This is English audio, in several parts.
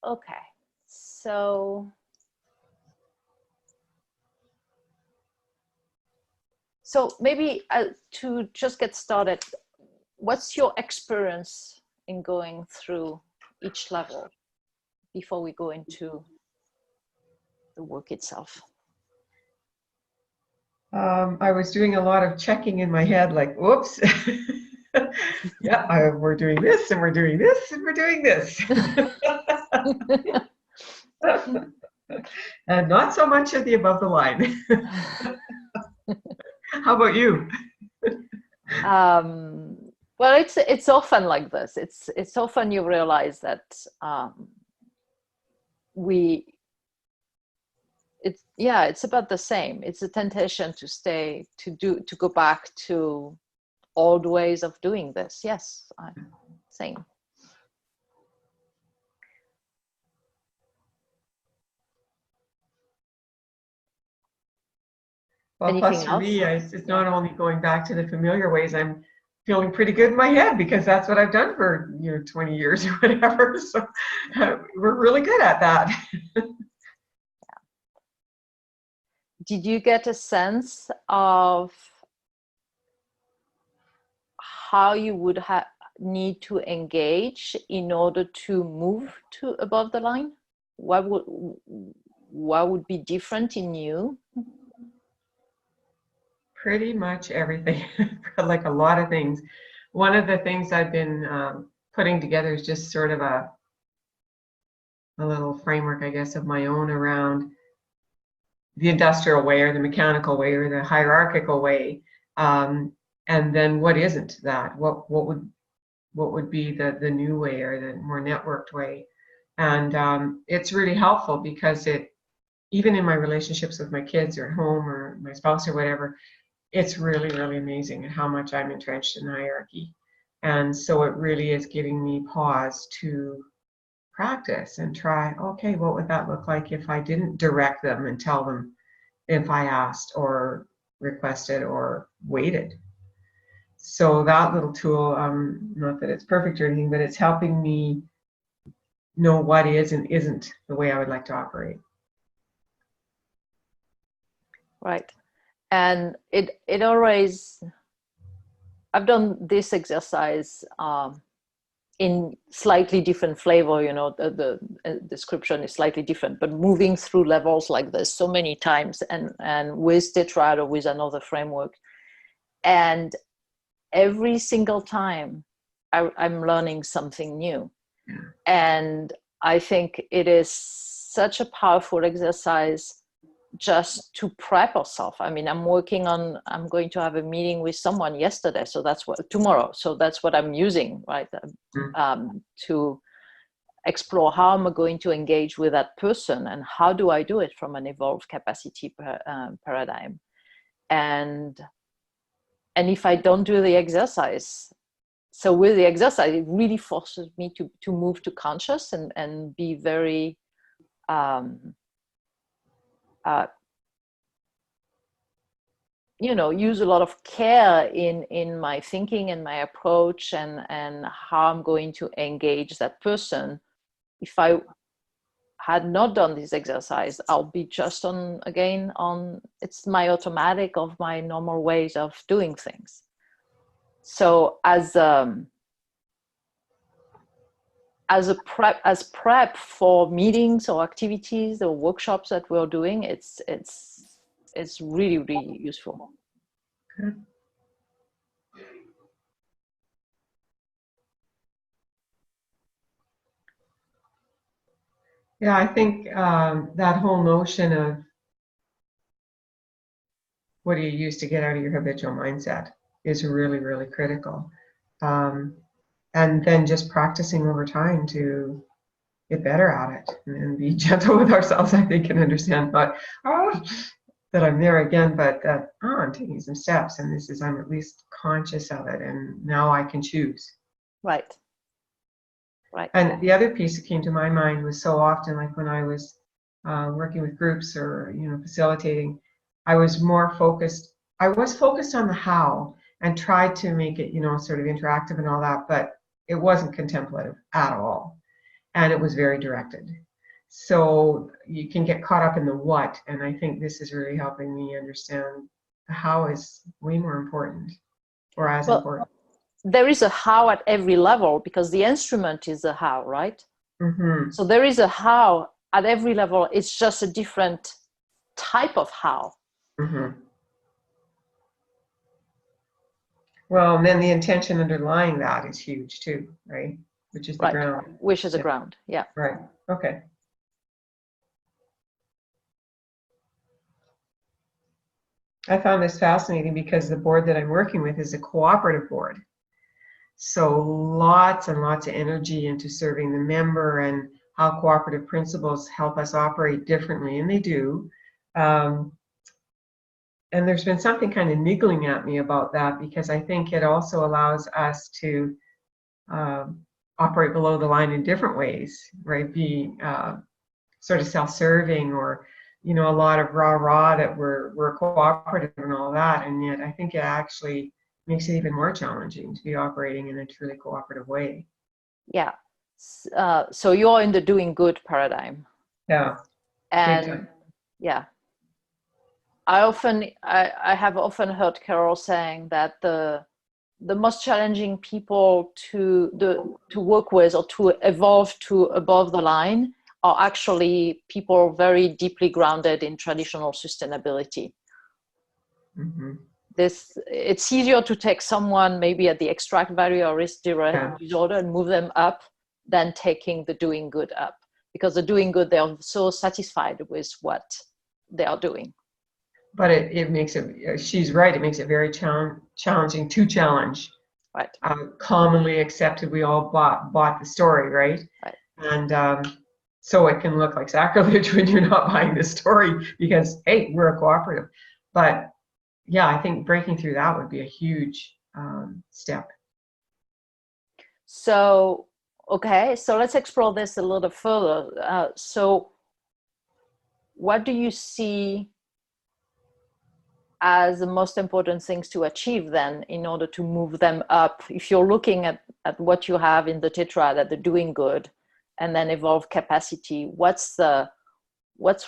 Okay, so maybe to just get started, what's your experience in going through each level before we go into the work itself? I was doing a lot of checking in my head, like, whoops, yeah, we're doing this, and we're doing this, and we're doing this. And not so much of the above the line. How about you? Well, it's often like this. It's often you realize that it's about the same. It's a temptation to go back to old ways of doing this. Yes, same. Well, plus for me, it's not only going back to the familiar ways. I'm feeling pretty good in my head because that's what I've done for 20 years or whatever. So we're really good at that. Did you get a sense of how you would need to engage in order to move to above the line? What would be different in you? Pretty much everything, like a lot of things. One of the things I've been putting together is just sort of a little framework, I guess, of my own around the industrial way or the mechanical way or the hierarchical way, and then what isn't that? What would be the new way or the more networked way? And it's really helpful because even in my relationships with my kids or at home or my spouse or whatever, it's really, really amazing how much I'm entrenched in hierarchy. And so it really is giving me pause to practice and try, okay, what would that look like if I didn't direct them and tell them if I asked or requested or waited? So that little tool, not that it's perfect or anything, but it's helping me know what is and isn't the way I would like to operate. Right. And it always, I've done this exercise in slightly different flavor, the description is slightly different, but moving through levels like this so many times and with Tetrad or with another framework. And every single time I'm learning something new. Yeah. And I think it is such a powerful exercise just to prep ourselves. I mean, I'm going to have a meeting with someone yesterday, so that's tomorrow. So that's what I'm using, right? To explore how am I going to engage with that person and how do I do it from an evolved capacity paradigm. And if I don't do the exercise, so with the exercise, it really forces me to move to conscious and be very, use a lot of care in my thinking and my approach and how I'm going to engage that person. If I had not done this exercise, I'll be just it's my automatic of my normal ways of doing things. So as prep for meetings or activities or workshops that we're doing, it's really, really useful. Good. Yeah, I think that whole notion of what do you use to get out of your habitual mindset is really, really critical. And then just practicing over time to get better at it and be gentle with ourselves, I think, and understand, but that I'm there again, but that I'm taking some steps and I'm at least conscious of it and now I can choose. Right. Right. And the other piece that came to my mind was so often, like when I was working with groups or facilitating, I was focused on the how and tried to make it sort of interactive and all that, but it wasn't contemplative at all. and it was very directed. So you can get caught up in the what, and I think this is really helping me understand the how is way more important, or as important. There is a how at every level because the instrument is a how, right? Mm-hmm. So there is a how at every level. It's just a different type of how. Mm-hmm. Well, and then the intention underlying that is huge too, right? Which is the ground. Which is the ground, yeah. Right, okay. I found this fascinating because the board that I'm working with is a cooperative board. So lots and lots of energy into serving the member and how cooperative principles help us operate differently, and they do. And there's been something kind of niggling at me about that because I think it also allows us to operate below the line in different ways, right? Be sort of self-serving, or a lot of rah-rah that we're cooperative and all that, and yet I think it actually makes it even more challenging to be operating in a truly cooperative way. Yeah. So you're in the doing good paradigm. Yeah. And yeah. I have often heard Carol saying that the most challenging people to work with or to evolve to above the line are actually people very deeply grounded in traditional sustainability. Mm-hmm. It's easier to take someone maybe at the extract value or risk disorder and move them up than taking the doing good up, because the doing good, they're so satisfied with what they are doing. But it makes it, she's right, it makes it very challenging to challenge. Right. Commonly accepted, we all bought the story, right? Right. And so it can look like sacrilege when you're not buying the story because, hey, we're a cooperative. But yeah, I think breaking through that would be a huge step. So, okay, so let's explore this a little further. So what do you see as the most important things to achieve then in order to move them up? If you're looking at what you have in the tetrad, at the doing good, and then evolve capacity, what's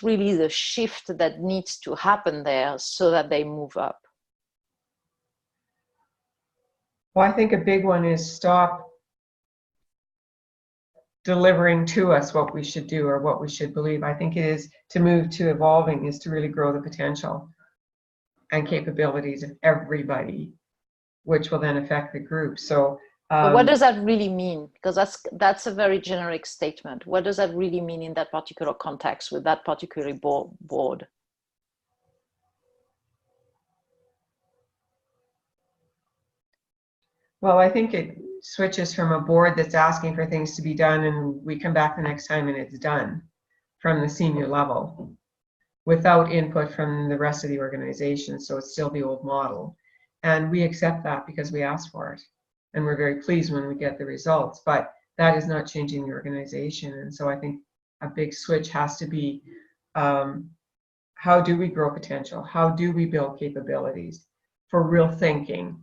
really the shift that needs to happen there so that they move up? Well, I think a big one is stop delivering to us what we should do or what we should believe. I think it is to move to evolving is to really grow the potential and capabilities of everybody, which will then affect the group. So but what does that really mean? Because that's a very generic statement. What does that really mean in that particular context with that particular board? Well, I think it switches from a board that's asking for things to be done and we come back the next time and it's done from the senior level without input from the rest of the organization. So it's still the old model. And we accept that because we asked for it. And we're very pleased when we get the results, but that is not changing the organization. And so I think a big switch has to be, how do we grow potential? How do we build capabilities for real thinking?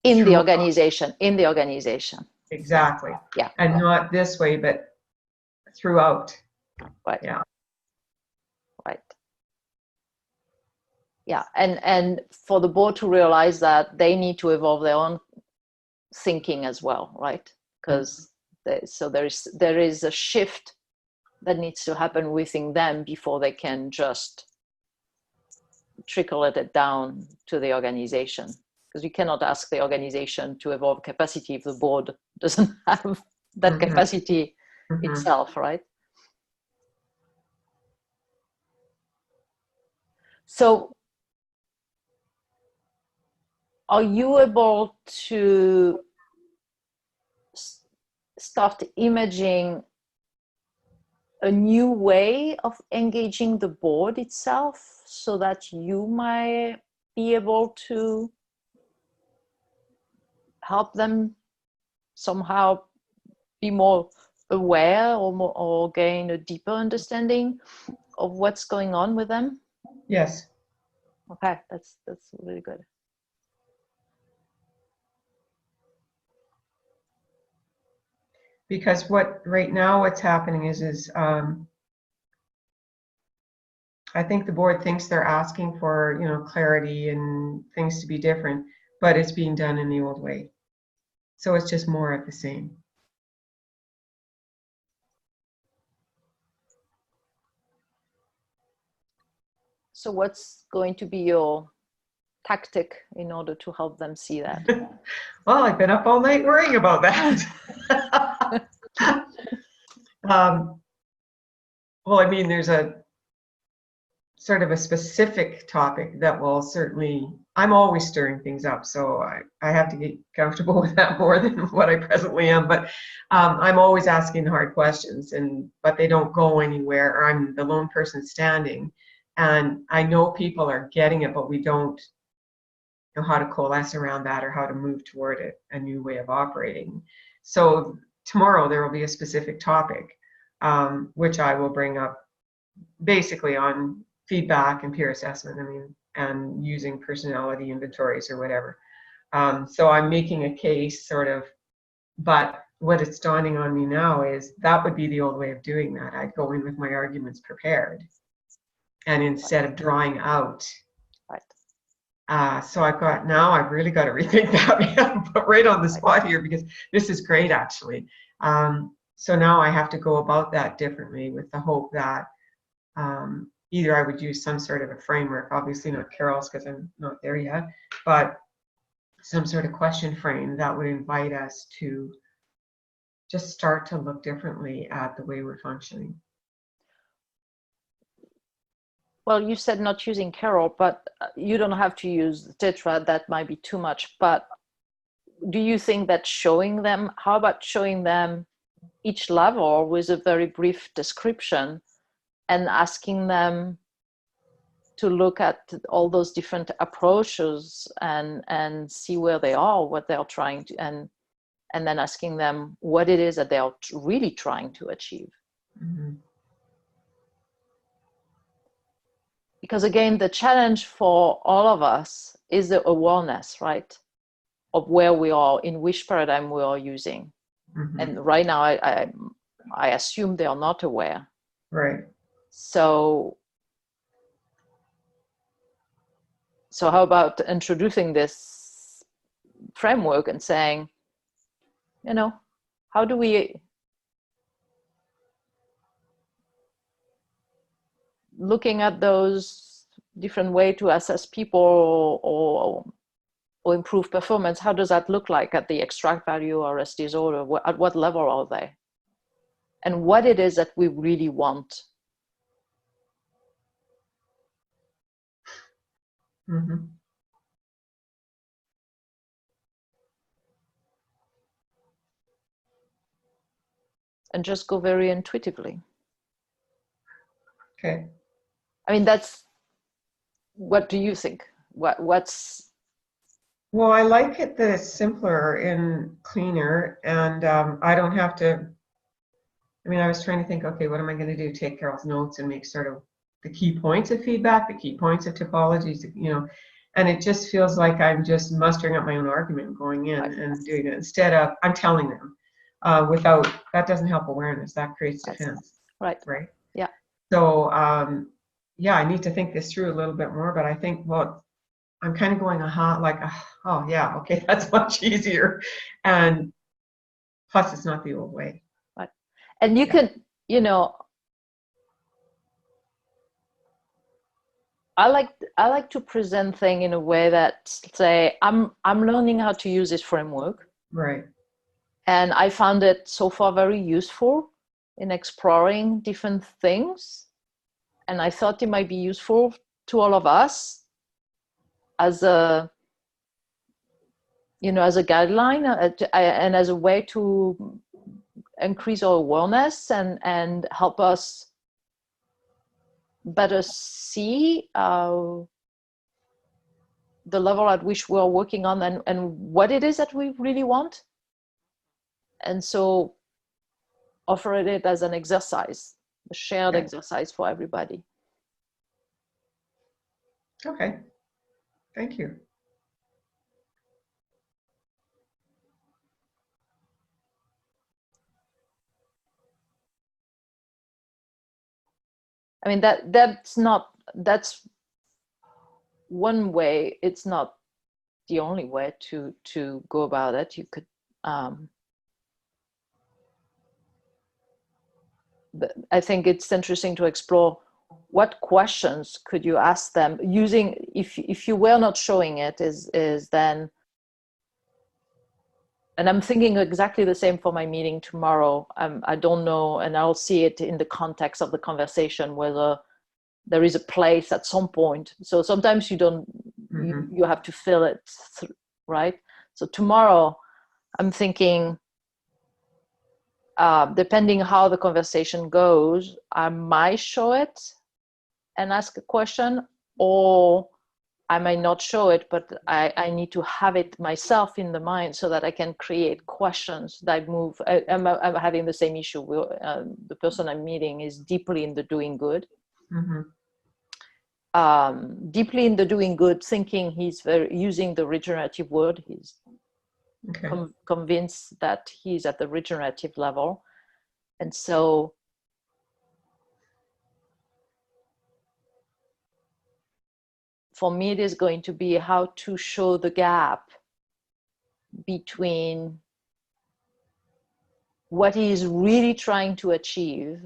In the organization. Exactly. Yeah. And not this way, but throughout. Right. Yeah. Right. Yeah. And for the board to realize that they need to evolve their own thinking as well, right? Because there is a shift that needs to happen within them before they can just trickle it down to the organization. Because you cannot ask the organization to evolve capacity if the board doesn't have that capacity itself, right? So are you able to start imaging a new way of engaging the board itself so that you might be able to help them somehow be more aware or gain a deeper understanding of what's going on with them? Yes. Okay, that's really good. Because right now what's happening is I think the board thinks they're asking for, clarity and things to be different, but it's being done in the old way. So it's just more of the same. So what's going to be your tactic in order to help them see that? Well, I've been up all night worrying about that. Well, I mean, there's a sort of a specific topic that will certainly, I'm always stirring things up, so I have to get comfortable with that more than what I presently am, but I'm always asking the hard questions, but they don't go anywhere, or I'm the lone person standing, and I know people are getting it, but we don't know how to coalesce around that or how to move toward it, a new way of operating. So tomorrow there will be a specific topic, which I will bring up basically on feedback and peer assessment, and using personality inventories or whatever. So I'm making a case sort of, but what it's dawning on me now is that would be the old way of doing that. I'd go in with my arguments prepared, and instead of drawing out. Right. So I've really got to rethink that. I'm put right on the spot here because this is great actually. So now I have to go about that differently with the hope that either I would use some sort of a framework, obviously not Carol's because I'm not there yet, but some sort of question frame that would invite us to just start to look differently at the way we're functioning. Well, you said not using Carol, but you don't have to use Tetra. That might be too much. But do you think that how about showing them each level with a very brief description and asking them to look at all those different approaches and see where they are, what they're trying to, and then asking them what it is that they are really trying to achieve. Mm-hmm. Because again, the challenge for all of us is the awareness, right, of where we are, in which paradigm we are using. Mm-hmm. And right now, I assume they are not aware. Right. So how about introducing this framework and saying, how do we looking at those different ways to assess people or improve performance, how does that look like at the extract value or rest disorder? At what level are they? And what it is that we really want. Mm-hmm. And just go very intuitively. Okay. I mean, what do you think? What's... Well, I like it that it's simpler and cleaner, and I don't have to. I mean, I was trying to think, okay, what am I going to do? Take Carol's notes and make sort of the key points of feedback, the key points of typologies, and it just feels like I'm just mustering up my own argument, going in and doing it instead of I'm telling them. That doesn't help awareness. That creates defense. Right. Yeah. So yeah, I need to think this through a little bit more, but I think, well, I'm kind of going oh yeah, okay, that's much easier, and plus it's not the old way. Right. And you can, I like to present things in a way that say I'm learning how to use this framework. Right. And I found it so far very useful in exploring different things. And I thought it might be useful to all of us as a guideline and as a way to increase our awareness and help us better see the level at which we're working on and what it is that we really want. And so offer it as an exercise, a shared exercise for everybody. Okay. Thank you. I mean, that's one way. It's not the only way to go about it. You could, I think it's interesting to explore what questions could you ask them using, if you were not showing it, is then, and I'm thinking exactly the same for my meeting tomorrow. I don't know, and I'll see it in the context of the conversation, whether there is a place at some point. So sometimes you don't, you have to fill it, right? So tomorrow, I'm thinking, depending how the conversation goes, I might show it and ask a question, or I might not show it, but I need to have it myself in the mind so that I can create questions that move. I'm having the same issue. The person I'm meeting is deeply in the doing good. Deeply in the doing good, thinking he's using the regenerative word. He's convinced that he's at the regenerative level. And so for me, it is going to be how to show the gap between what he is really trying to achieve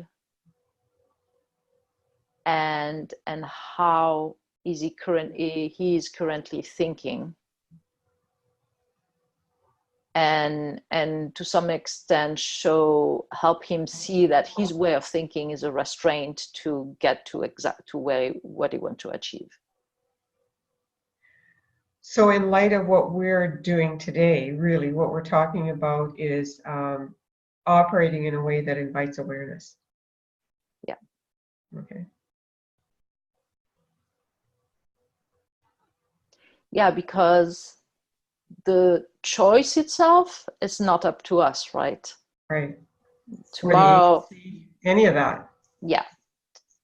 and how is he is currently thinking, and to some extent help him see that his way of thinking is a restraint to get to what he wants to achieve. So in light of what we're doing today, really what we're talking about is operating in a way that invites awareness. Yeah. Okay. Yeah, because the choice itself is not up to us, right? Right. Tomorrow, any of that. Yeah.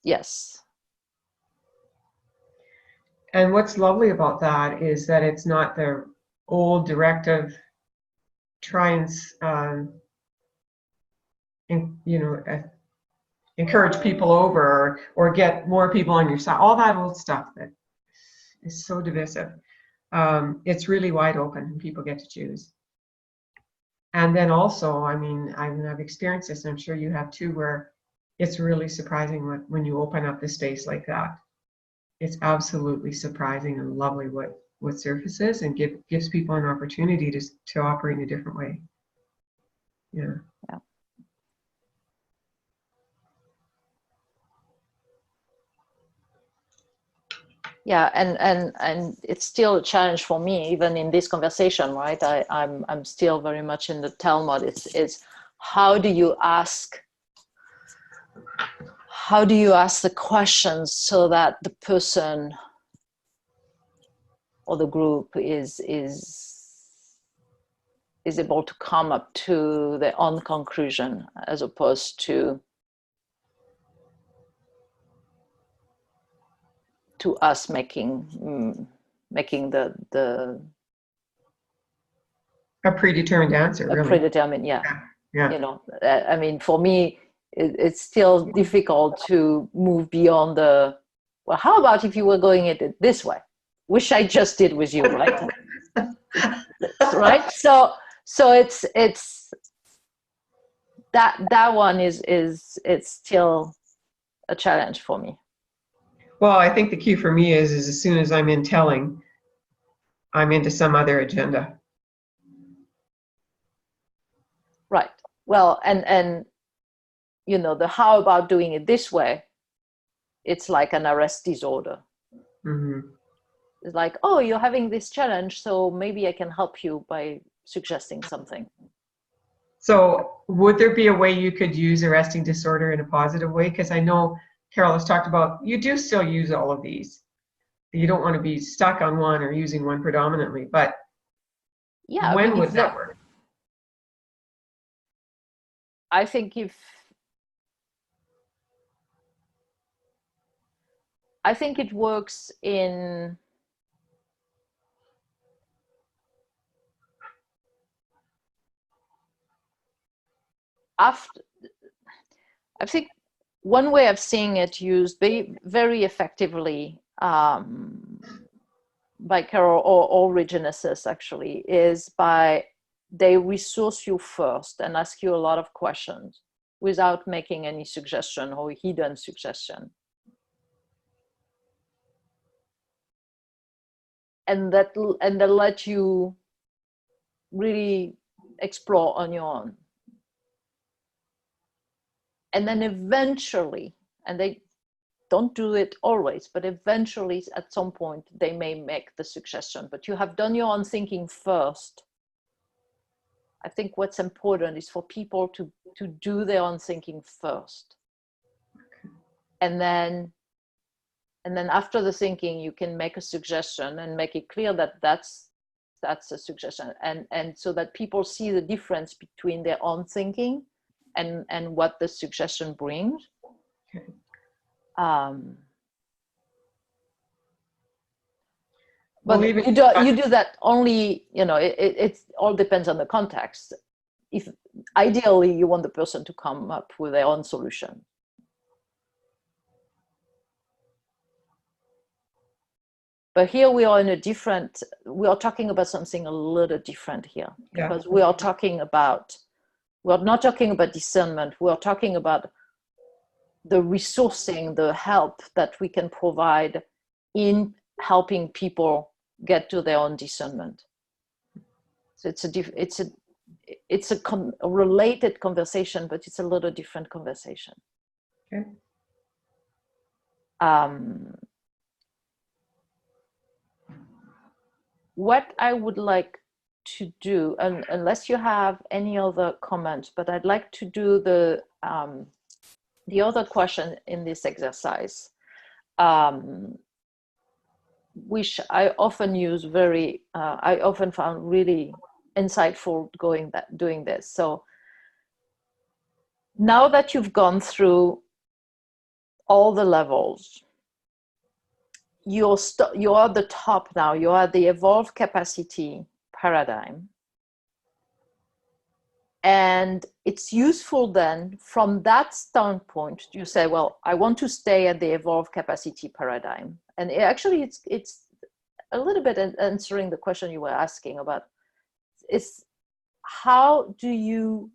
Yes. And what's lovely about that is that it's not the old directive, try and encourage people over or get more people on your side. All that old stuff that is so divisive. It's really wide open and people get to choose. And then also, I mean, I've experienced this, and I'm sure you have too, where it's really surprising when you open up the space like that. It's absolutely surprising and lovely what surfaces and gives people an opportunity to operate in a different way. Yeah. Yeah. Yeah, and it's still a challenge for me, even in this conversation, right? I'm still very much in the tell mode. It's how do you ask the questions so that the person or the group is able to come up to their own conclusion, as opposed to us making the A predetermined answer, really. predetermined, Yeah. You know, I mean, for me, it's still difficult to move beyond well, how about if you were going it this way, which I just did with you, right? Right. So it's that one is it's still a challenge for me. Well, I think the key for me is as soon as I'm in telling, I'm into some other agenda. Right. Well, and you know, the how about doing it this way, it's like an arrest disorder. It's like, oh, you're having this challenge, so maybe I can help you by suggesting something. So would there be a way you could use a resting disorder in a positive way? Because I know Carol has talked about, you do still use all of these. You don't want to be stuck on one or using one predominantly, but yeah, when I mean, would that work? I think it works in after. I think one way of seeing it used very effectively by Carol or Regenesis actually is by they resource you first and ask you a lot of questions without making any suggestion or hidden suggestion. And they let you really explore on your own. And then eventually, and they don't do it always, but eventually at some point they may make the suggestion, but you have done your own thinking first. I think what's important is for people to do their own thinking first. And then after the thinking, you can make a suggestion and make it clear that that's a suggestion. And so that people see the difference between their own thinking and what the suggestion brings. Okay. But you do that only, it all depends on the context. If ideally you want the person to come up with their own solution. But here we are we are talking about something a little different here, because we are not talking about discernment. We are talking about the resourcing, the help that we can provide in helping people get to their own discernment. So it's a related conversation, but it's a little different conversation. Okay. What I would like to do, and unless you have any other comments, but I'd like to do the other question in this exercise, which I often use I often found really insightful doing this. So now that you've gone through all the levels, you're at the top now. You are the evolved capacity paradigm. And it's useful then, from that standpoint, you say, well, I want to stay at the evolved capacity paradigm. And actually, it's a little bit answering the question you were asking about, is how do you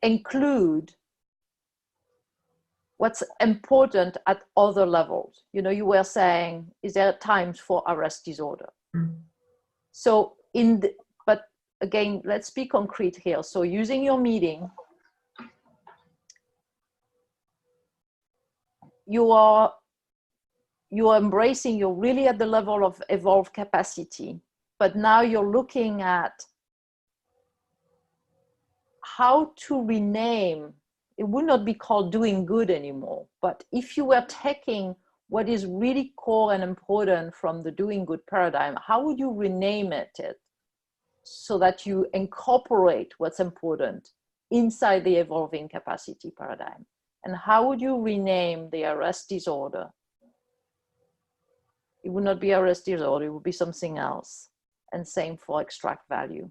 include what's important at other levels? You were saying, is there times for arrest disorder? Mm-hmm. So but again, let's be concrete here. So using your meeting, you are embracing, you're really at the level of evolved capacity, but now you're looking at how to rename. It would not be called doing good anymore, but if you were taking what is really core and important from the doing good paradigm, how would you rename it so that you incorporate what's important inside the evolving capacity paradigm? And how would you rename the arrest disorder? It would not be arrest disorder, it would be something else. And same for extract value.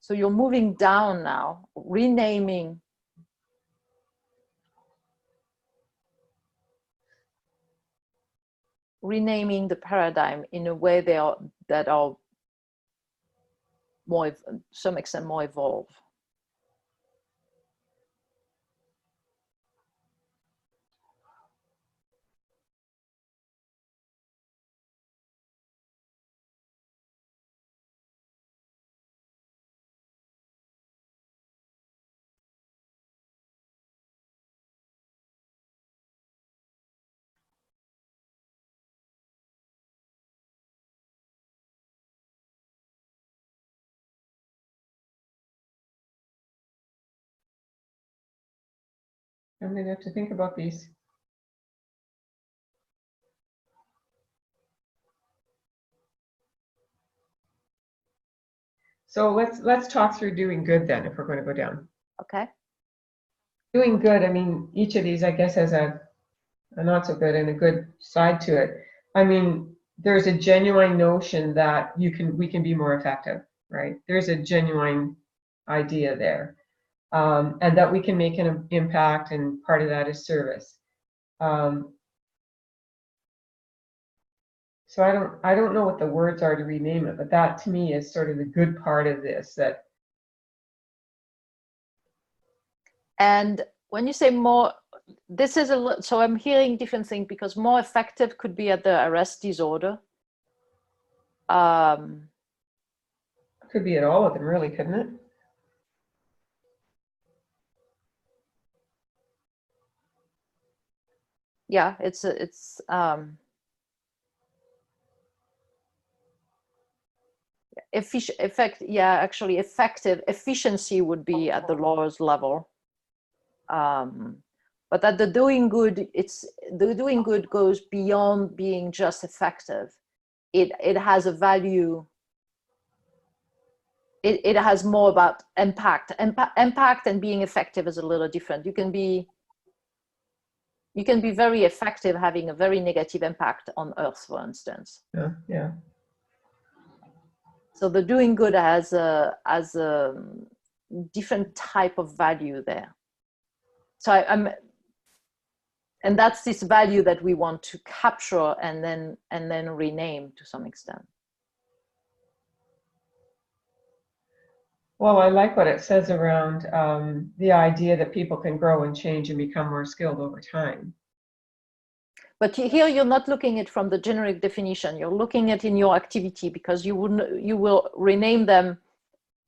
So you're moving down now, renaming the paradigm in a way that are more, to some extent, more evolved. I'm going to have to think about these. So let's talk through doing good then, if we're going to go down. Okay. Doing good, I mean, each of these, I guess, has a not so good and a good side to it. I mean, there's a genuine notion that we can be more effective, right? There's a genuine idea there. and that we can make an impact, and part of that is service. So I don't know what the words are to rename it, but that to me is sort of the good part of this. That. And when you say more, this is so I'm hearing different things, because more effective could be at the arrest disorder. Could be at all of them, really, couldn't it? Yeah, it's actually effective efficiency would be at the lowest level. But at the doing good, the doing good goes beyond being just effective. It has a value. It has more about impact. Impact and being effective is a little different. You can be very effective having a very negative impact on Earth, for instance. Yeah. So the doing good has a different type of value there. So and that's this value that we want to capture and then rename to some extent. Well, I like what it says around the idea that people can grow and change and become more skilled over time. But here you're not looking at it from the generic definition. You're looking at it in your activity, because you will rename them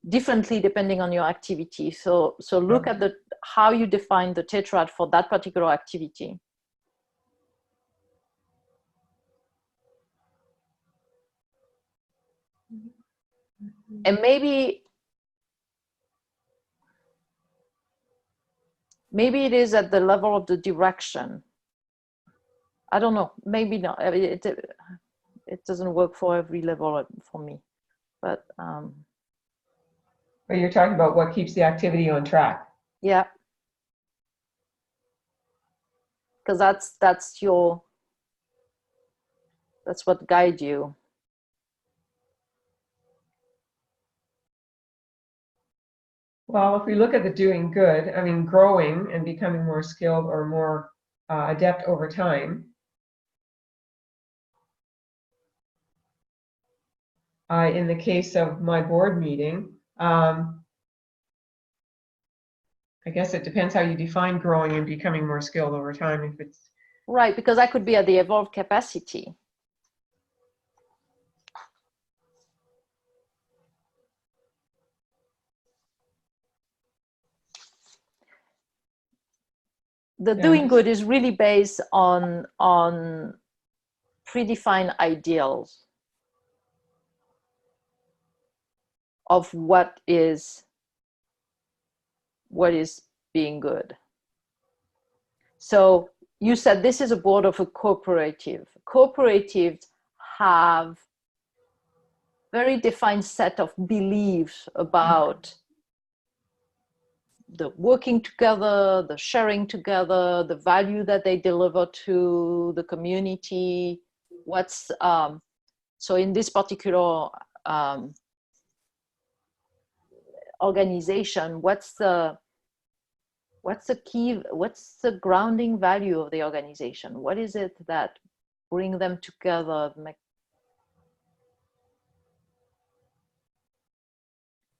differently depending on your activity. So look at how you define the tetrad for that particular activity. And maybe it is at the level of the direction. I don't know, maybe not. I mean, it doesn't work for every level for me, but you're talking about what keeps the activity on track. Yeah, because that's what guides you. Well, if we look at the doing good, I mean, growing and becoming more skilled or more adept over time. In the case of my board meeting, I guess it depends how you define growing and becoming more skilled over time. If it's right, because I could be at the evolved capacity. The doing good is really based on predefined ideals of what is being good. So you said this is a board of a cooperative. Cooperatives have very defined set of beliefs about the working together, the sharing together, the value that they deliver to the community. So in this particular organization, what's the grounding value of the organization? What is it that bring them together?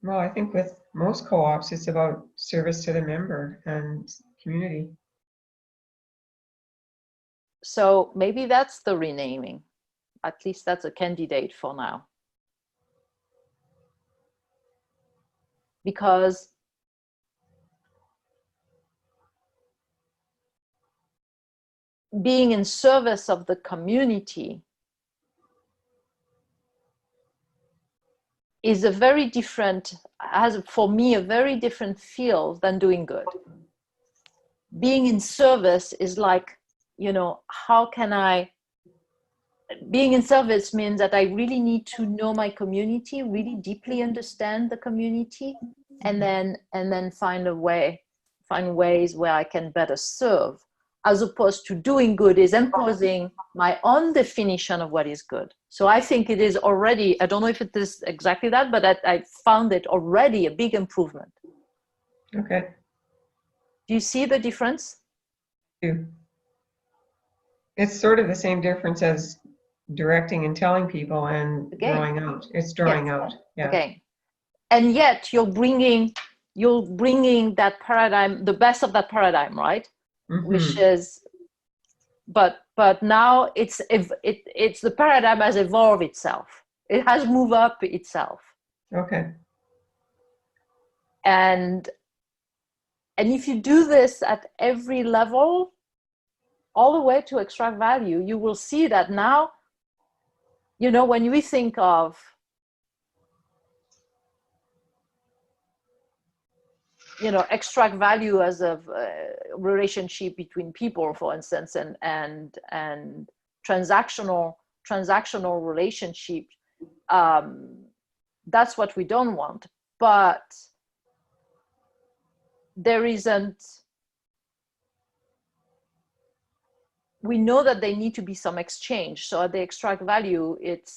Well, I think with most co-ops, it's about service to the member and community. So maybe that's the renaming. At least that's a candidate for now. Because being in service of the community is has for me a very different feel than doing good. Being in service is like, being in service means that I really need to know my community, really deeply understand the community, and then find ways where I can better serve, as opposed to doing good is imposing my own definition of what is good. So I think it is already, I don't know if it is exactly that, but I found it already a big improvement. Okay. Do you see the difference? It's sort of the same difference as directing and telling people and Again, drawing out. It's yes, drawing out. Yeah. again. And yet you're bringing that paradigm, the best of that paradigm, right? Which is, but now it's the paradigm has evolved itself. It has moved up itself. Okay. And if you do this at every level, all the way to extract value, you will see that now, you know, when we think of, you know, extract value as a relationship between people, for instance, and transactional relationship, that's what we don't want. But there isn't, we know that there need to be some exchange. So at the extract value, it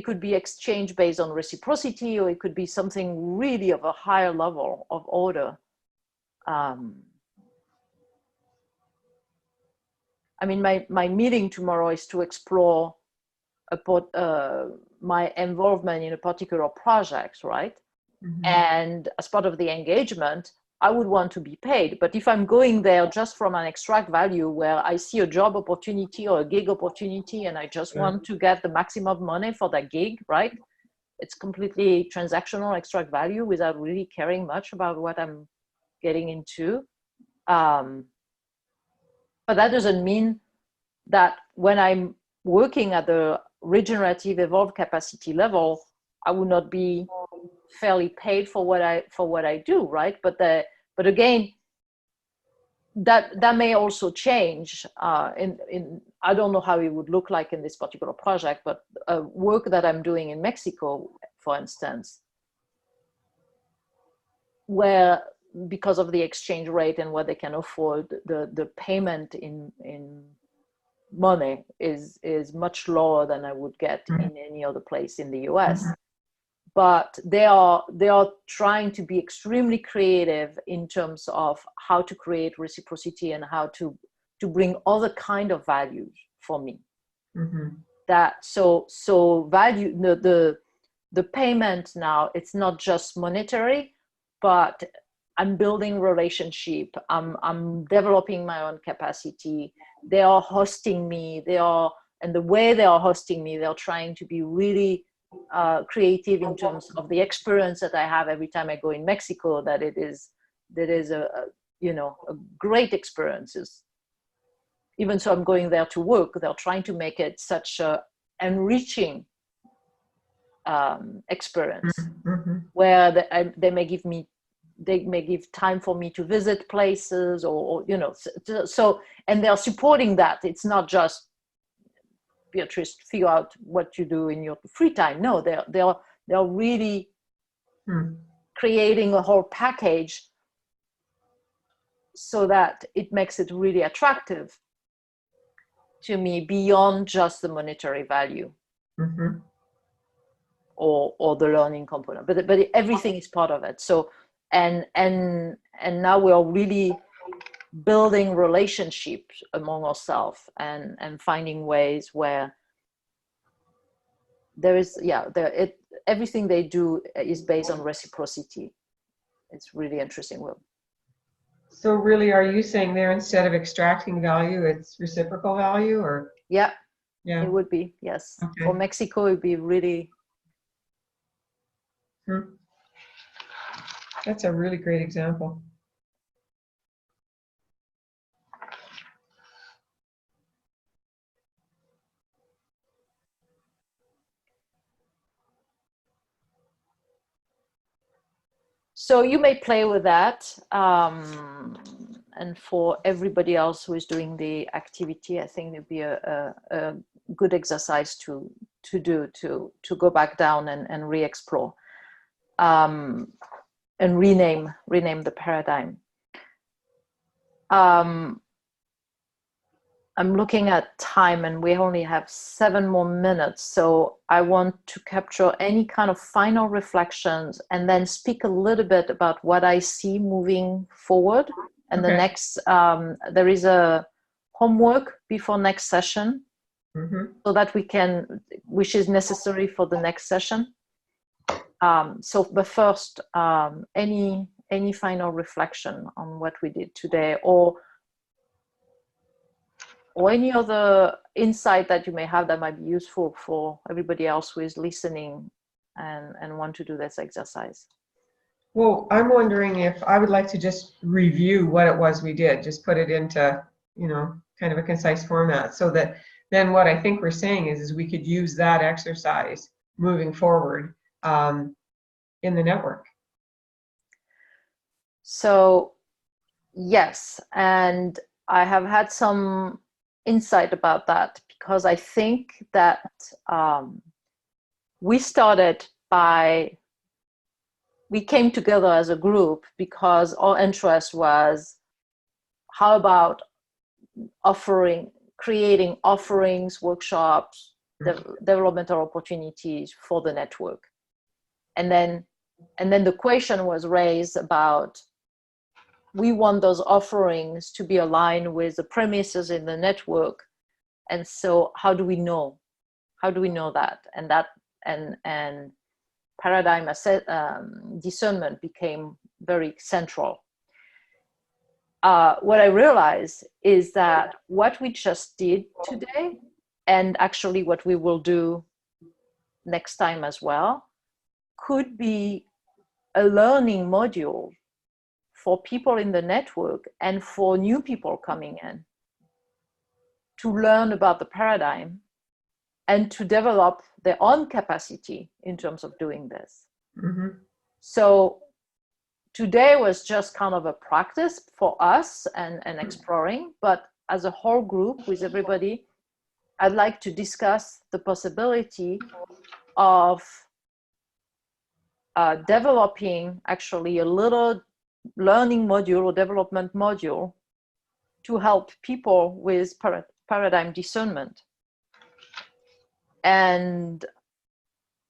could be exchange based on reciprocity, or it could be something really of a higher level of order. I mean, my meeting tomorrow is to explore my involvement in a particular project, right? And as part of the engagement, I would want to be paid. But if I'm going there just from an extract value where I see a job opportunity or a gig opportunity and I just want to get the maximum money for that gig, right? It's completely transactional extract value without really caring much about what I'm getting into. But that doesn't mean that when I'm working at the regenerative evolved capacity level, I would not be fairly paid for what I do, right? But again, that may also change. In I don't know how it would look like in this particular project, but work that I'm doing in Mexico, for instance, where because of the exchange rate and what they can afford, the payment in money is much lower than I would get in any other place in the US. But they are trying to be extremely creative in terms of how to create reciprocity and how to bring other kind of values for me. That so value, the payment now, it's not just monetary, but I'm building relationship. I'm developing my own capacity. They are hosting me. And the way they are hosting me, they're trying to be really creative in terms of the experience that I have every time I go in Mexico. That is a you know, a great experiences. Even so, I'm going there to work. They're trying to make it such a enriching experience, where they may give time for me to visit places, or you know, so and they're supporting that. It's not just, Beatrice, figure out what you do in your free time. No, they're really creating a whole package so that it makes it really attractive to me beyond just the monetary value or the learning component. But everything is part of it. So and now we are really building relationships among ourselves and finding ways where there is, everything they do is based on reciprocity. It's really interesting. So really, are you saying there, instead of extracting value, it's reciprocal value, or? Yeah, it would be, yes. Okay. For Mexico, it'd be really. That's a really great example. So you may play with that. And for everybody else who is doing the activity, I think it'd be a good exercise to do, to go back down and re-explore and rename the paradigm. I'm looking at time and we only have 7 more minutes. So I want to capture any kind of final reflections and then speak a little bit about what I see moving forward. And the Okay. next, there is a homework before next session so that we can, which is necessary for the next session. But first, any final reflection on what we did today, or any other insight that you may have that might be useful for everybody else who is listening and want to do this exercise. Well, I'm wondering if I would like to just review what it was we did, just put it into, kind of a concise format, so that then what I think we're saying is we could use that exercise moving forward in the network. So, yes, and I have had some insight about that, because I think that we came together as a group because our interest was, how about creating offerings, workshops, developmental opportunities for the network. And then the question was raised about, we want those offerings to be aligned with the premises in the network. And so how do we know that? And paradigm discernment became very central. What I realized is that what we just did today, and actually what we will do next time as well, could be a learning module for people in the network and for new people coming in to learn about the paradigm and to develop their own capacity in terms of doing this. So today was just kind of a practice for us and exploring, but as a whole group with everybody, I'd like to discuss the possibility of developing actually a little learning module or development module to help people with paradigm discernment, and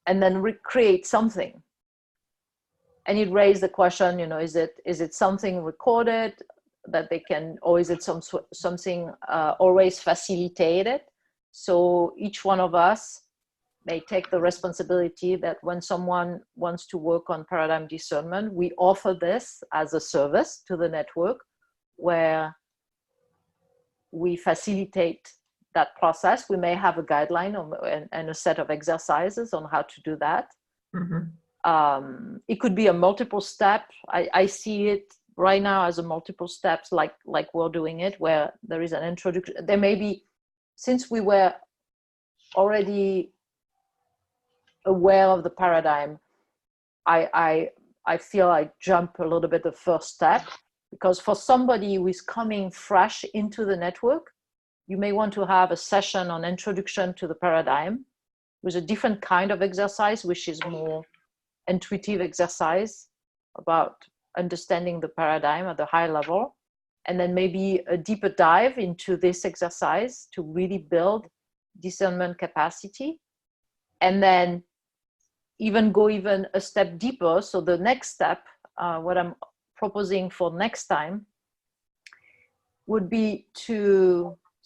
then recreate something. And it raised the question, is it something recorded that they can, or is it something always facilitated? So each one of us may take the responsibility that when someone wants to work on paradigm discernment, we offer this as a service to the network, where we facilitate that process. We may have a guideline and a set of exercises on how to do that. It could be a multiple step. I see it right now as a multiple steps, like we're doing it, where there is an introduction. There may be, since we were already aware of the paradigm, I feel I jump a little bit the first step, because for somebody who is coming fresh into the network, you may want to have a session on introduction to the paradigm with a different kind of exercise, which is more intuitive exercise about understanding the paradigm at the high level, and then maybe a deeper dive into this exercise to really build discernment capacity, and then go a step deeper. So the next step, what I'm proposing for next time, would be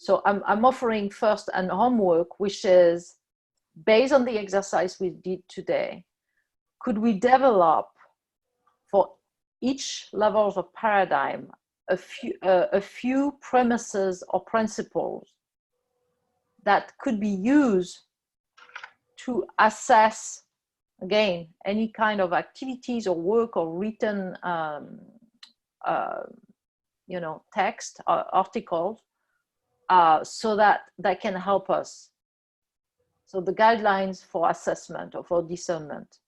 so I'm offering first an homework, which is based on the exercise we did today. Could we develop for each level of paradigm a few premises or principles that could be used to assess, again, any kind of activities or work or written text or articles, so that can help us. So the guidelines for assessment or for discernment,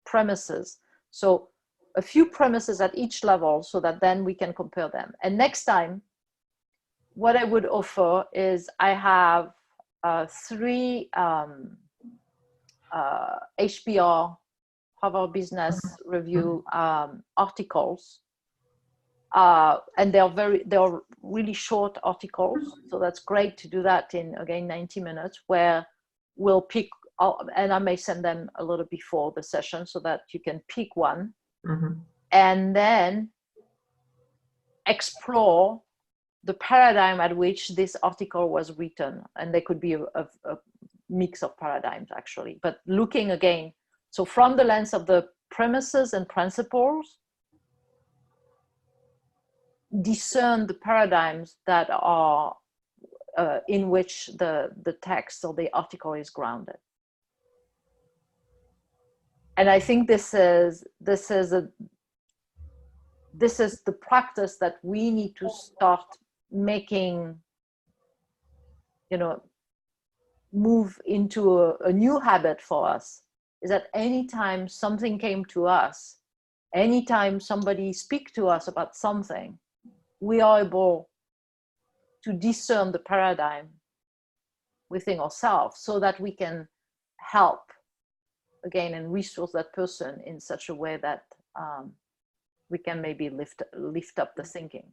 premises. So a few premises at each level, so that then we can compare them. And next time, what I would offer is, I have 3 HBR, Harvard Business Review articles And they're really short articles, so that's great to do that in, again, 90 minutes, where we'll pick, and I may send them a little before the session so that you can pick one, and then explore the paradigm at which this article was written. And there could be a mix of paradigms, actually, but looking again, so from the lens of the premises and principles, discern the paradigms that are in which the text or the article is grounded. And I think this is the practice that we need to start making, move into a new habit for us, is that anytime something came to us, anytime somebody speak to us about something, we are able to discern the paradigm within ourselves so that we can help, again, and resource that person in such a way that we can maybe lift up the thinking.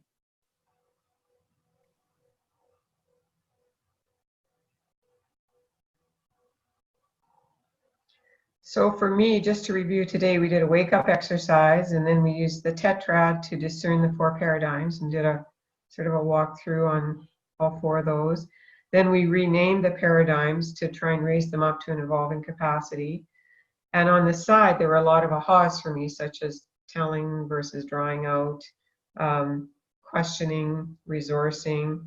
So for me, just to review today, we did a wake-up exercise, and then we used the tetrad to discern the 4 paradigms and did a sort of a walkthrough on all 4 of those. Then we renamed the paradigms to try and raise them up to an evolving capacity. And on the side, there were a lot of ahas for me, such as telling versus drawing out, questioning, resourcing.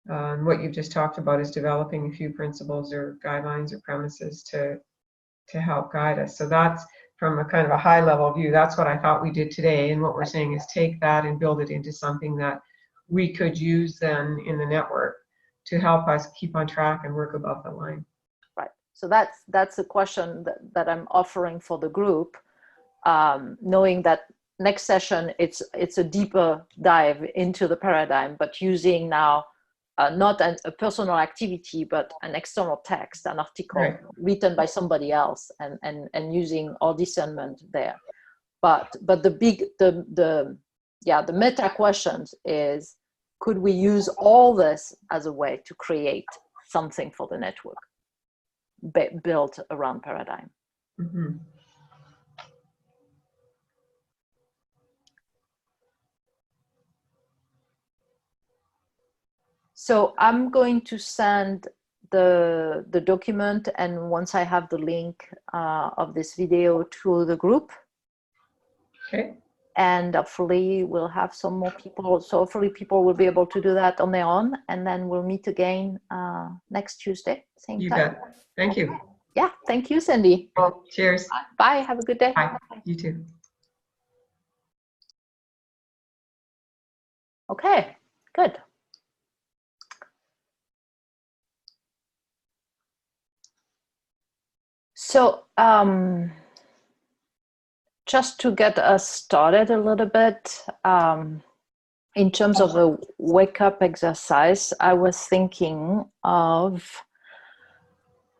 What you've just talked about is developing a few principles or guidelines or premises to help guide us. So that's from a kind of a high level view. That's what I thought we did today. And what we're saying is take that and build it into something that we could use then in the network to help us keep on track and work above the line. Right. So that's a question that I'm offering for the group, knowing that next session it's a deeper dive into the paradigm, but using now not a personal activity, but an external text, an article written by somebody else, and using our discernment there. But the meta questions is, could we use all this as a way to create something for the network built around paradigm? So I'm going to send the document, and once I have the link of this video to the group. Okay. And hopefully we'll have some more people. So hopefully people will be able to do that on their own, and then we'll meet again next Tuesday, same time. You bet. Thank you. Yeah, thank you, Sandy. Cheers. Bye. Have a good day. Bye. You too. Okay, good. So just to get us started a little bit, in terms of a wake-up exercise, I was thinking of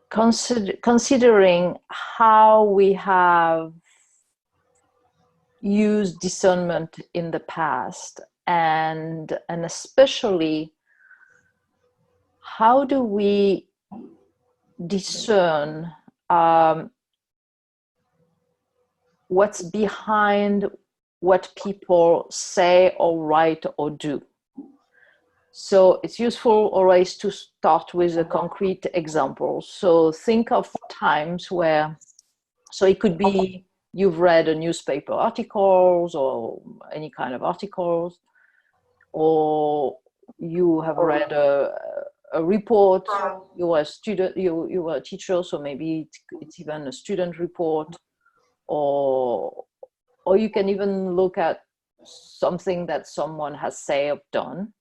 considering how we have used discernment in the past, and especially how do we discern what's behind what people say or write or do. So it's useful always to start with a concrete example. So think of times where, so it could be you've read a newspaper articles or any kind of articles, or you have read a report. You were a student, you were a teacher, so maybe it's even a student report, or you can even look at something that someone has said or done.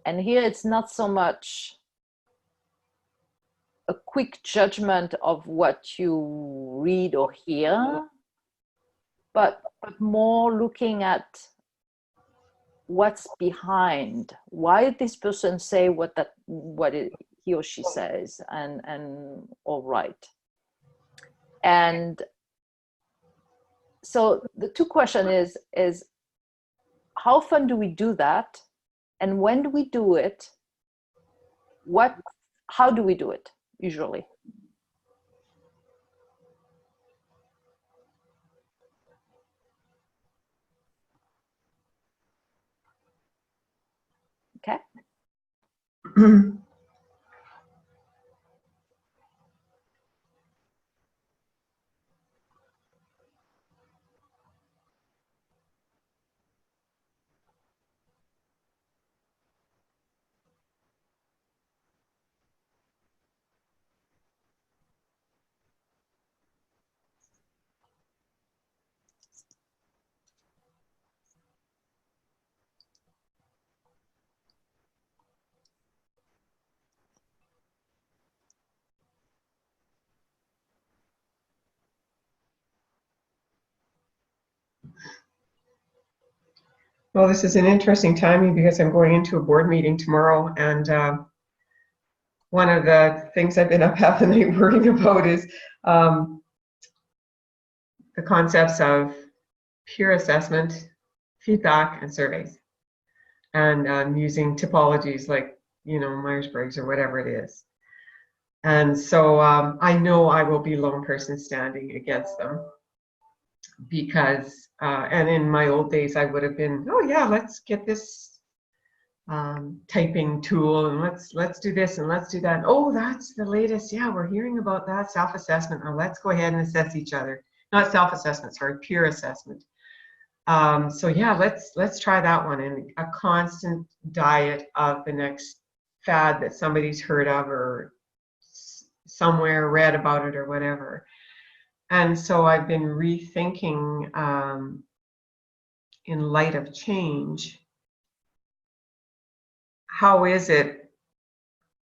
And here it's not so much a quick judgment of what you read or hear, but more looking at what's behind. Why did this person say he or she says and or write? And so the two question is how often do we do that? And when do we do it? How do we do it usually? Okay. Well, this is an interesting timing because I'm going into a board meeting tomorrow, and one of the things I've been up half the night worrying about is the concepts of peer assessment, feedback, and surveys, and using typologies like, Myers-Briggs or whatever it is. And so I know I will be lone person standing against them because, and in my old days, I would have been, oh yeah, let's get this typing tool and let's do this and let's do that. Oh, that's the latest. Yeah, we're hearing about that self-assessment. Now let's go ahead and assess each other. Not self-assessment, sorry, peer assessment. So yeah, let's try that one, and a constant diet of the next fad that somebody's heard of or somewhere read about it or whatever. And so I've been rethinking, in light of change, how is it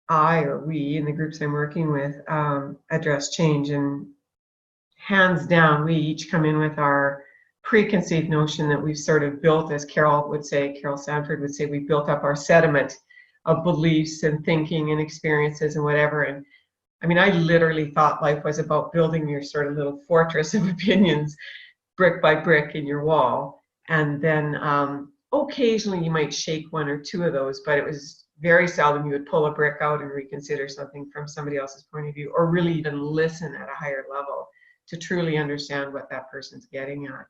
I or we in the groups I'm working with address change. And hands down, we each come in with our preconceived notion that we've sort of built, as Carol Sanford would say, we built up our sediment of beliefs and thinking and experiences and whatever. And I mean, I literally thought life was about building your sort of little fortress of opinions, brick by brick in your wall. And then occasionally you might shake one or two of those, but it was very seldom you would pull a brick out and reconsider something from somebody else's point of view, or really even listen at a higher level to truly understand what that person's getting at.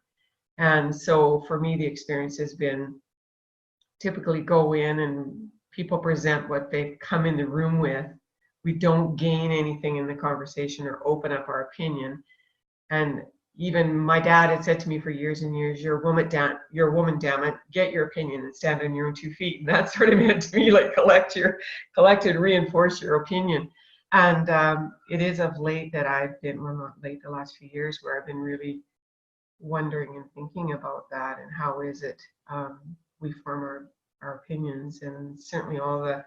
And so for me, the experience has been typically go in and people present what they've come in the room with. We don't gain anything in the conversation or open up our opinion. And even my dad had said to me for years and years, you're a woman, damn it, get your opinion and stand on your own 2 feet. And that sort of meant to me like collect and reinforce your opinion. And it is of late that I've been, well, not late, the last few years, where I've been really wondering and thinking about that, and how is it we form our opinions. And certainly all the,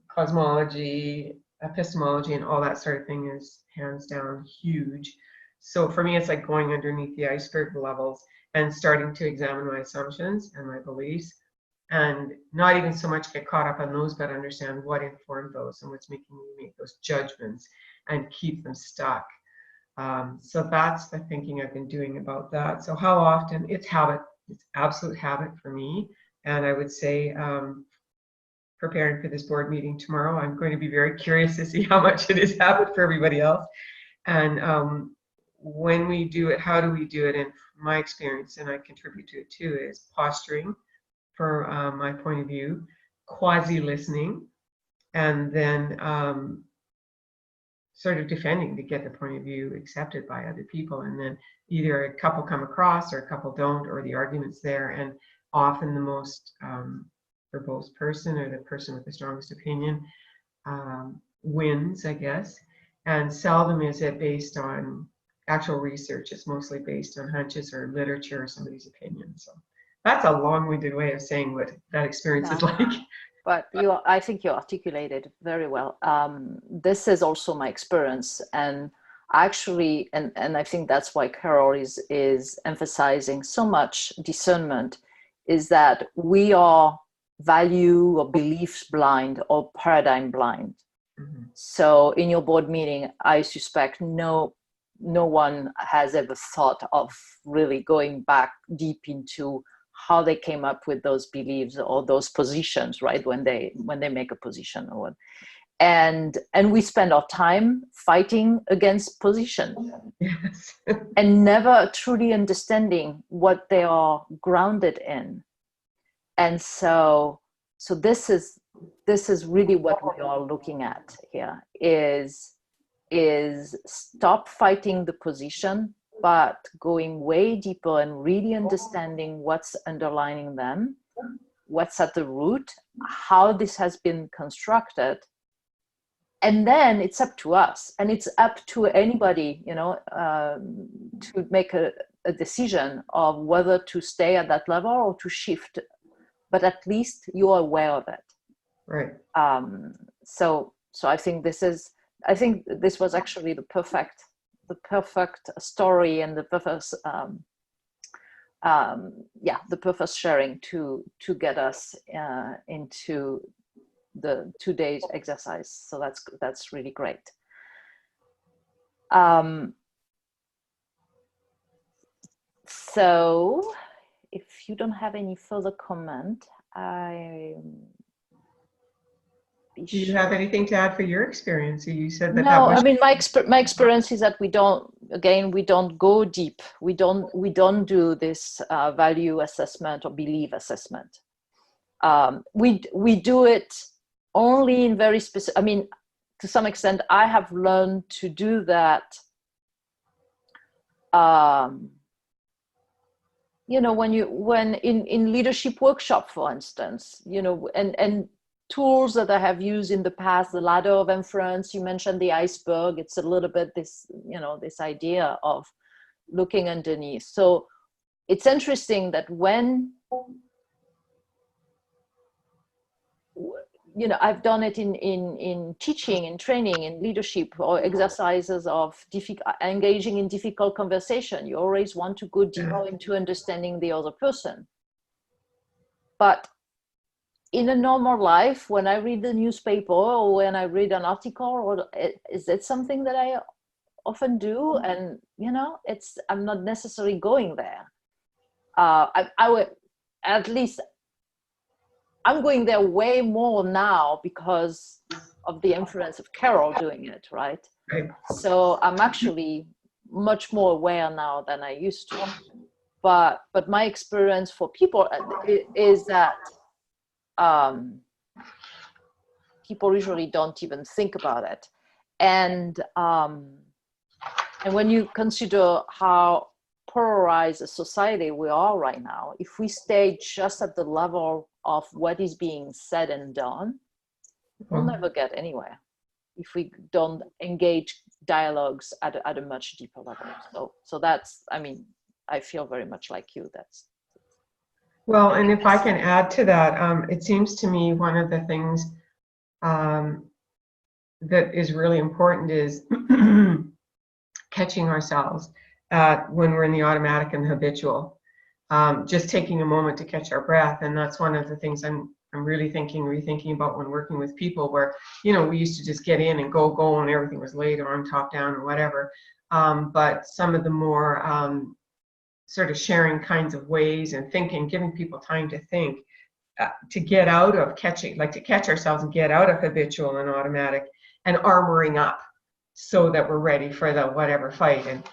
cosmology, epistemology, and all that sort of thing is hands down huge. So for me, it's like going underneath the iceberg levels and starting to examine my assumptions and my beliefs, and not even so much get caught up on those, but understand what informed those and what's making me make those judgments and keep them stuck. So that's the thinking I've been doing about that. So how often? It's habit. It's absolute habit for me. And I would say, preparing for this board meeting tomorrow, I'm going to be very curious to see how much it is habit for everybody else. And when we do it, how do we do it? And my experience, and I contribute to it too, is posturing for my point of view, quasi-listening, and then sort of defending to get the point of view accepted by other people. And then either a couple come across or a couple don't, or the argument's there. And often the most verbose person, or the person with the strongest opinion, wins, I guess. And seldom is it based on actual research. It's mostly based on hunches or literature or somebody's opinion. So that's a long-winded way of saying what that experience is like. But I think you articulated very well. This is also my experience, and actually, and I think that's why Carol is emphasizing so much discernment, is that we are value or beliefs blind or paradigm blind. Mm-hmm. So in your board meeting, I suspect no no one has ever thought of really going back deep into how they came up with those beliefs or those positions, right? When they make a position or what. And we spend our time fighting against position. Yes. And never truly understanding what they are grounded in. And so this is really what we are looking at here, is stop fighting the position, but going way deeper and really understanding what's underlining them, what's at the root, how this has been constructed. And then it's up to us, and it's up to anybody, to make a decision of whether to stay at that level or to shift. But at least you're aware of it. Right. So I think this was actually the perfect story and the perfect the perfect sharing to get us into the 2 days exercise. So that's really great. So if you don't have any further comment, Do you have anything to add for your experience? You said that no, that was. I mean, my experience is that we don't go deep. We don't do this value assessment or belief assessment. We do it only in very specific. I mean, to some extent, I have learned to do that. When in leadership workshop, for instance, and tools that I have used in the past, the ladder of inference, you mentioned the iceberg. It's a little bit this idea of looking underneath. So it's interesting that when, I've done it in teaching, in training, in leadership, or exercises of engaging in difficult conversation. You always want to go deeper into understanding the other person. But in a normal life, when I read the newspaper or when I read an article, is that something that I often do? And I'm not necessarily going there. I would, at least I'm going there way more now because of the influence of Carol doing it, right? Right. So I'm actually much more aware now than I used to. But my experience for people is that people usually don't even think about it. And when you consider how polarized a society we are right now, if we stay just at the level of what is being said and done, we'll never get anywhere if we don't engage dialogues at a much deeper level. So that's, I mean, I feel very much like you. Well, and if I can add to that, it seems to me one of the things that is really important is catching ourselves when we're in the automatic and the habitual. Just taking a moment to catch our breath, and that's one of the things I'm really rethinking about when working with people, where we used to just get in and go, and everything was laid on top down or whatever. But some of the more sort of sharing kinds of ways and thinking, giving people time to think, to get out of catching, like to catch ourselves and get out of habitual and automatic, and armoring up so that we're ready for the whatever fight. And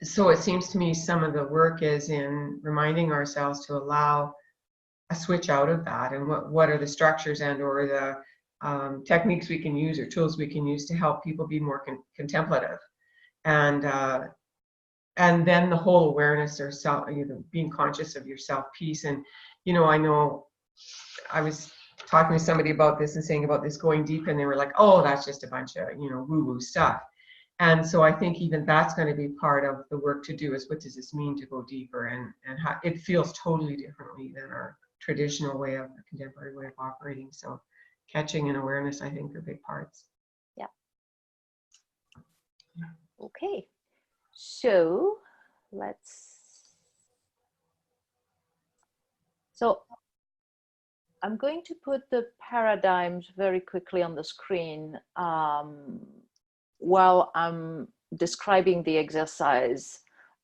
so it seems to me some of the work is in reminding ourselves to allow a switch out of that, and what are the structures and or the techniques we can use or tools we can use to help people be more contemplative, and then the whole awareness or self, being conscious of your self peace. And I know I was talking to somebody about this and saying about this going deep, and they were like, oh, that's just a bunch of woo-woo stuff. And so I think even that's going to be part of the work to do, is what does this mean to go deeper, and how it feels totally differently than our traditional way of, the contemporary way of operating. So catching and awareness, I think, are big parts. Yeah. Okay. So I'm going to put the paradigms very quickly on the screen while I'm describing the exercise.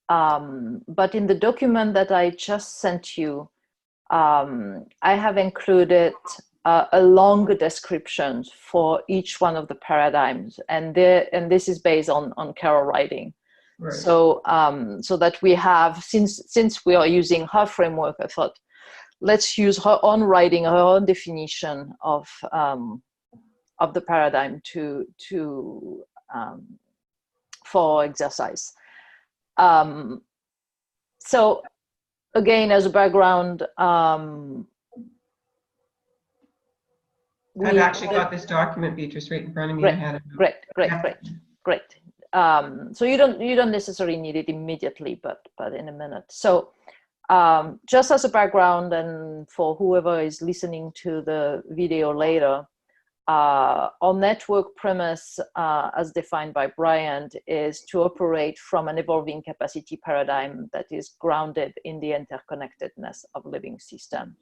But in the document that I just sent you, I have included a longer description for each one of the paradigms, and this is based on Carol writing. Right. So so that we have, since we are using her framework, I thought let's use her own writing, her own definition of the paradigm for exercise. So again, as a background, I've actually got this document, Beatrice, right in front of me. Great, I had it. Great. So you don't necessarily need it immediately, but in a minute. So just as a background, and for whoever is listening to the video later, our network premise, as defined by Bryant, is to operate from an evolving capacity paradigm that is grounded in the interconnectedness of living systems.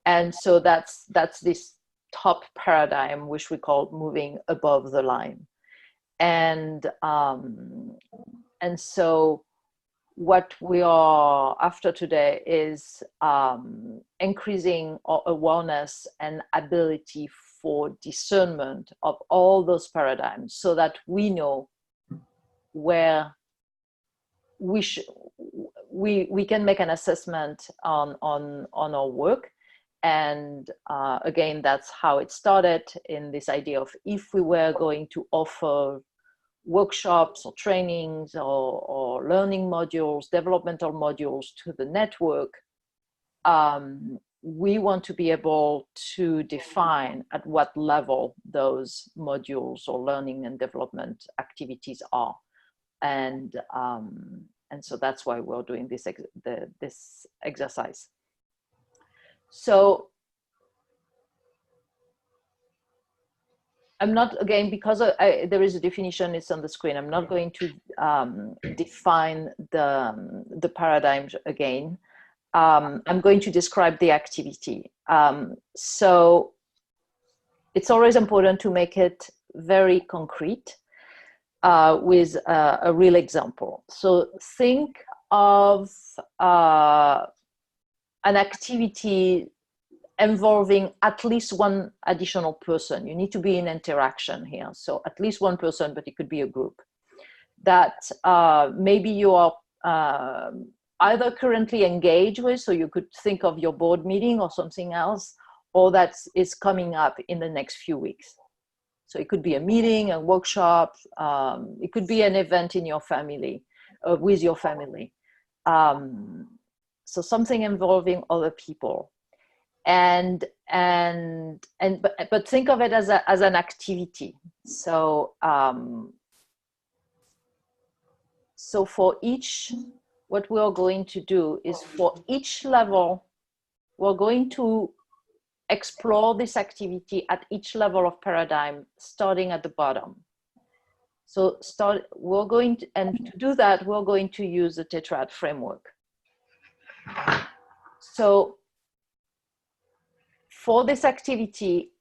And so that's this top paradigm, which we call moving above the line. And so what we are after today is increasing our awareness and ability for discernment of all those paradigms, so that we know where we can make an assessment on our work. And again, that's how it started, in this idea of, if we were going to offer workshops or trainings or learning modules, developmental modules to the network, we want to be able to define at what level those modules or learning and development activities are. And so that's why we're doing this exercise. So I'm not, again, because there is a definition, it's on the screen, I'm not going to define the paradigms again. I'm going to describe the activity. So it's always important to make it very concrete with a real example. So think of an activity involving at least one additional person. You need to be in interaction here. So at least one person, but it could be a group that maybe you are either currently engaged with, so you could think of your board meeting or something else, or that is coming up in the next few weeks. So it could be a meeting, a workshop, it could be an event in your family, with your family. So something involving other people. But think of it as an activity. So so for each, what we are going to do is, for each level, we're going to explore this activity at each level of paradigm, starting at the bottom. So we're going to, and to do that, we're going to use the tetrad framework. So for this activity,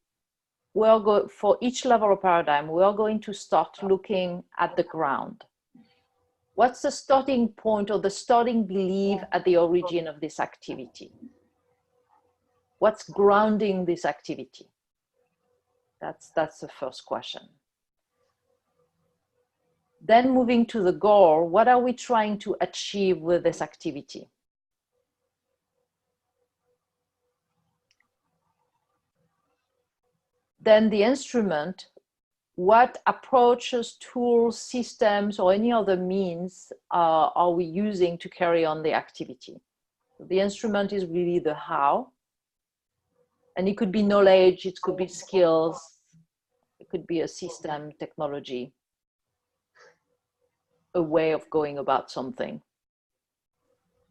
for each level of paradigm, we are going to start looking at the ground. What's the starting point or the starting belief at the origin of this activity? What's grounding this activity? That's the first question. Then moving to the goal, what are we trying to achieve with this activity? Then the instrument, what approaches, tools, systems, or any other means are we using to carry on the activity? The instrument is really the how. And it could be knowledge, it could be skills, it could be a system, technology, a way of going about something.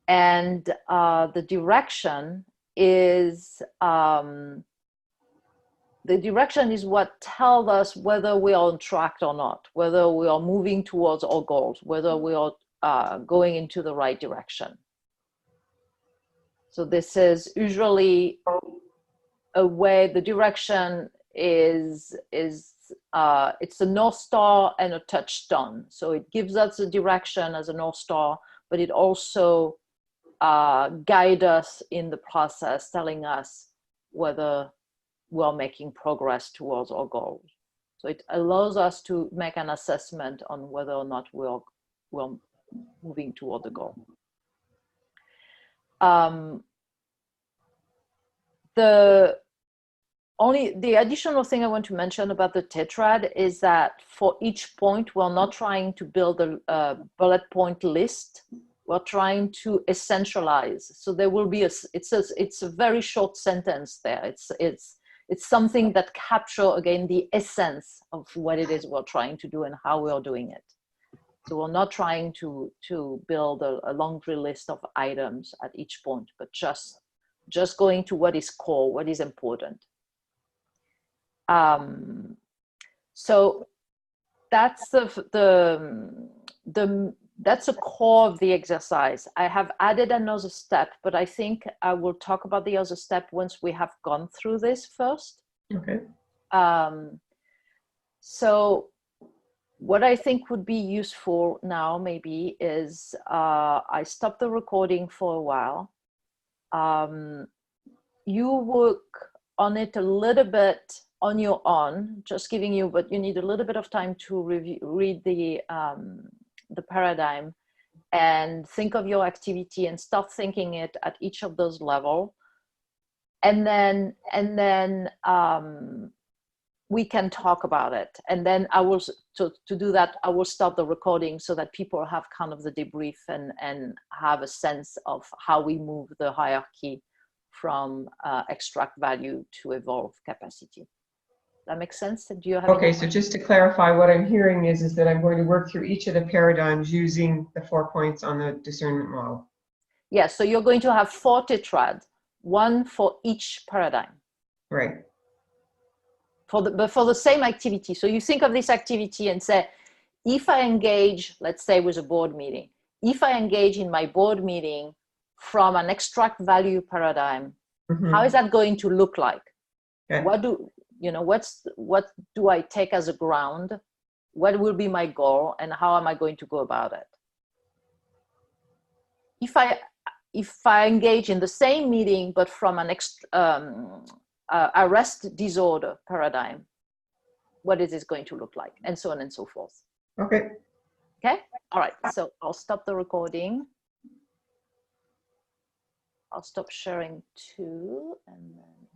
And the direction is what tells us whether we are on track or not, whether we are moving towards our goals, whether we are going into the right direction. So this is usually a way, the direction is it's a North Star and a touchstone. So it gives us a direction as a North Star, but it also guides us in the process, telling us whether we're making progress towards our goals. So it allows us to make an assessment on whether or not we're moving toward the goal. The additional thing I want to mention about the tetrad is that for each point, we're not trying to build a bullet point list. We're trying to essentialize. So there will be it's a very short sentence there. It's something that captures, again, the essence of what it is we're trying to do and how we're doing it. So we're not trying to build a laundry list of items at each point, but just going to what is core, what is important. So that's that's a core of the exercise. I have added another step, but I think I will talk about the other step once we have gone through this first. Okay. So what I think would be useful now maybe is I stop the recording for a while. You work on it a little bit on your own, just giving you, but you need a little bit of time to read the paradigm and think of your activity and start thinking it at each of those levels. And then we can talk about it. And then I will, to do that, I will stop the recording so that people have kind of the debrief and have a sense of how we move the hierarchy from extract value to evolve capacity. That makes sense? Do you have Okay, so just to clarify, what I'm hearing is that I'm going to work through each of the paradigms using the 4 points on the discernment model. Yes, so you're going to have 4 tetrads, one for each paradigm. Right. But for the same activity. So you think of this activity and say, if I engage, let's say with a board meeting, if I engage in my board meeting from an extract value paradigm, how is that going to look like? Okay. What do I take as a ground? What will be my goal and how am I going to go about it? If I engage in the same meeting but from an arrest disorder paradigm, what is this going to look like? And so on and so forth. Okay. Okay. All right. So I'll stop the recording. I'll stop sharing too, and then